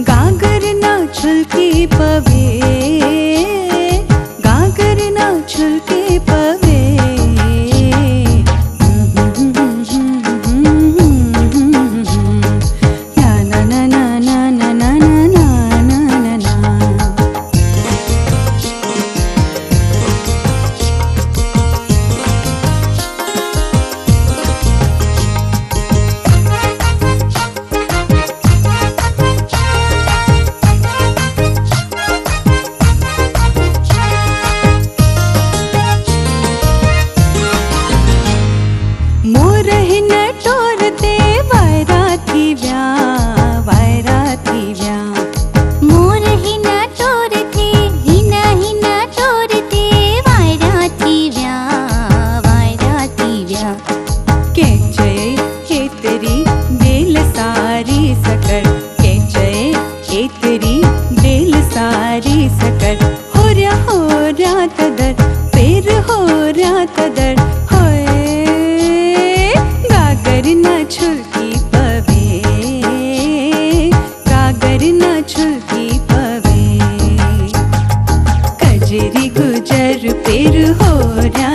गागर ना छुलकी पवे, गागर ना छुलकी पवे। ना ना ना ना ना ना ना ना ना ना ना। मोरहिन टोरते वायरा थी व्या, वायरा थी व्या। मोरहिन टोरते हिना हिना टोरते वायरा थी व्या, वायरा थी व्या। केचय केतरी बेल सारी सकट, केचय केतरी बेल सारी सकट। होर्या तदर पेर होर्या तदर होय। गागर ना छुलकी पवे, गागर ना छुलकी पवे। कजरी गुजर पेर होर्या